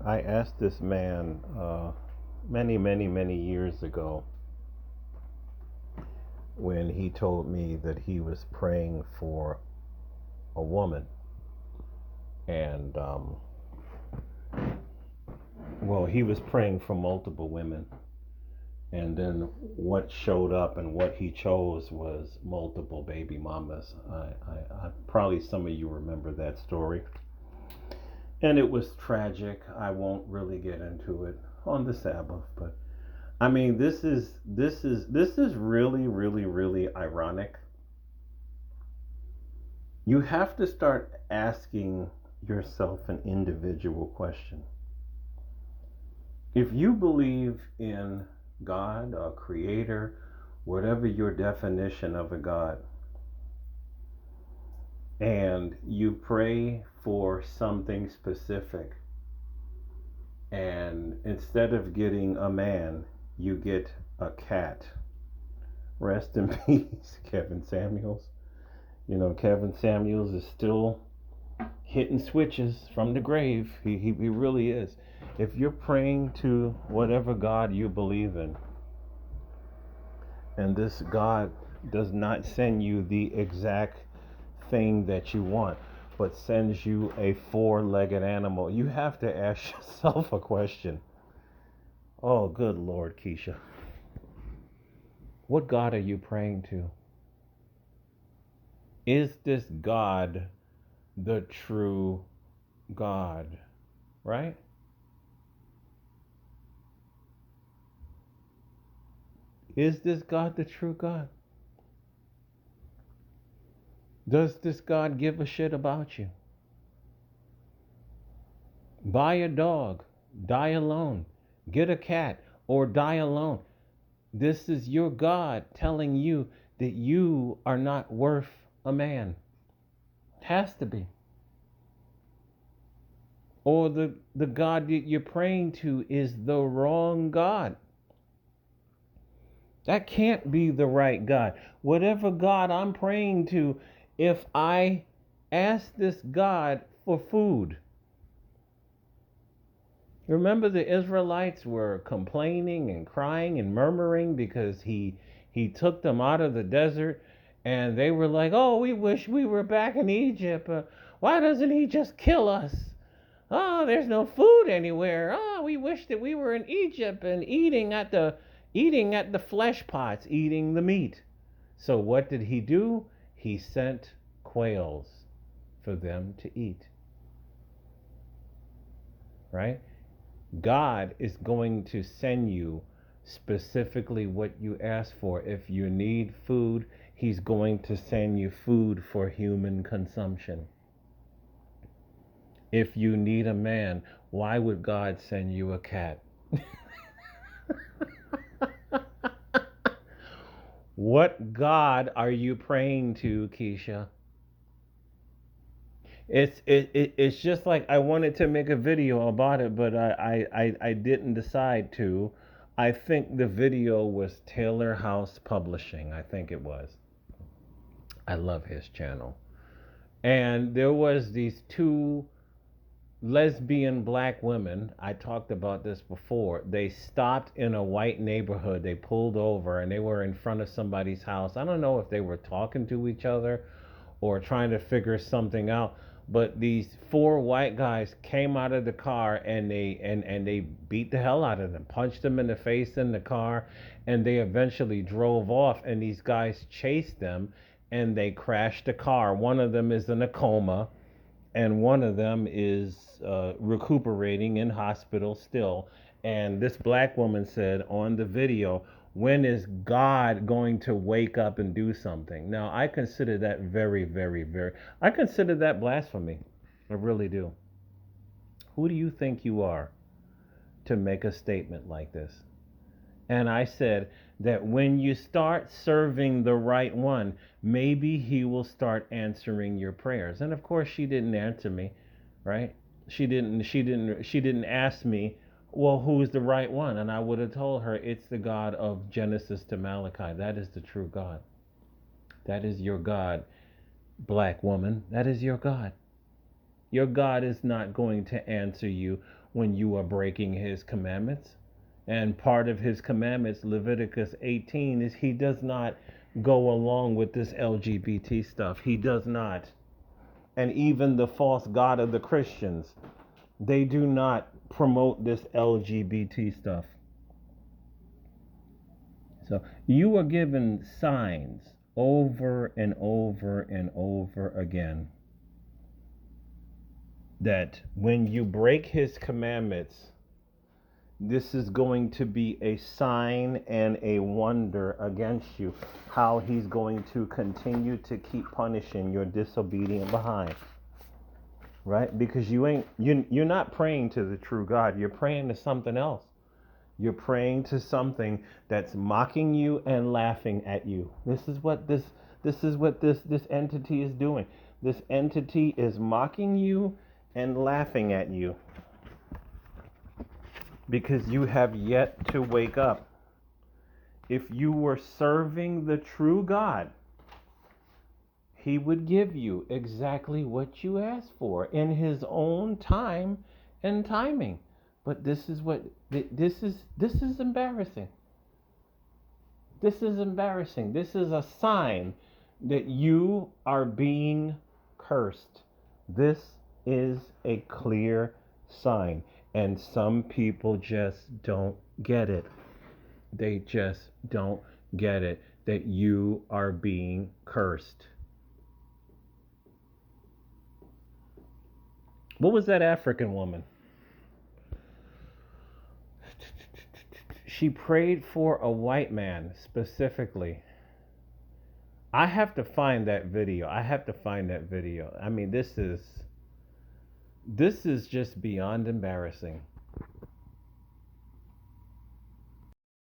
I asked this man many, many, many years ago when he told me that he was praying for a woman. And, well, he was praying for multiple women. And then what showed up and what he chose was multiple baby mamas. Probably some of you remember that story. And it was tragic. I won't really get into it on the Sabbath, but I mean, this is really, really, really ironic. You have to start asking yourself an individual question. If you believe in God, a creator, whatever your definition of a God, and you pray for something specific, and instead of getting a man, you get a cat. Rest in peace, Kevin Samuels. You know, Kevin Samuels is still hitting switches from the grave. He really is. If you're praying to whatever God you believe in, and this God does not send you the exact thing that you want, but sends you a four-legged animal, you have to ask yourself a question. Oh, good Lord, Keisha. What God are you praying to? Is this God the true God? Right? Is this God the true God? Does this God give a shit about you? Buy a dog, die alone. Get a cat, or die alone. This is your God telling you that you are not worth a man. It has to be. Or the God that you're praying to is the wrong God. That can't be the right God. Whatever God I'm praying to, if I ask this God for food, remember the Israelites were complaining and crying and murmuring because he took them out of the desert, and they were like, "Oh, we wish we were back in Egypt. Why doesn't he just kill us? Oh, there's no food anywhere. Oh, we wish that we were in Egypt and eating at the flesh pots, eating the meat." So what did he do? He sent quails for them to eat, right? God is going to send you specifically what you ask for. If you need food, He's going to send you food for human consumption. If you need a man, why would God send you a cat? What God are you praying to, Keisha? It's just like I wanted to make a video about it, but I didn't decide to. I think the video was Taylor House Publishing. I think it was. I love his channel. And there was these two lesbian black women. I talked about this before. They stopped in a white neighborhood. They pulled over and they were in front of somebody's house. I don't know if they were talking to each other or trying to figure something out. But these four white guys came out of the car, and they beat the hell out of them, punched them in the face in the car, and they eventually drove off. And these guys chased them, and they crashed the car. One of them is in a coma, and one of them is recuperating in hospital still. And this black woman said on the video, "When is God going to wake up and do something?" Now, I consider that very, very, very, I consider that blasphemy. I really do. Who do you think you are to make a statement like this? And I said that when you start serving the right one, maybe he will start answering your prayers. And of course, she didn't answer me, right? She didn't ask me, "Well, who's the right one?" And I would have told her it's the God of Genesis to Malachi. That is the true God. That is your God, black woman. That is your God. Your God is not going to answer you when you are breaking his commandments. And part of his commandments, Leviticus 18, is he does not go along with this LGBT stuff. He does not. And even the false God of the Christians, they do not promote this LGBT stuff. So you are given signs over and over and over again that when you break his commandments, this is going to be a sign and a wonder against you, how he's going to continue to keep punishing your disobedient behind. Right? Because you're not praying to the true God. You're praying to something else. You're praying to something that's mocking you and laughing at you. This is what this entity is doing. This entity is mocking you and laughing at you because you have yet to wake up. If you were serving the true God, he would give you exactly what you asked for in his own time and timing. But this is embarrassing. This is embarrassing. This is a sign that you are being cursed. This is a clear sign. And some people just don't get it. They just don't get it that you are being cursed. What was that African woman? She prayed for a white man specifically. I have to find that video. I mean, this is just beyond embarrassing.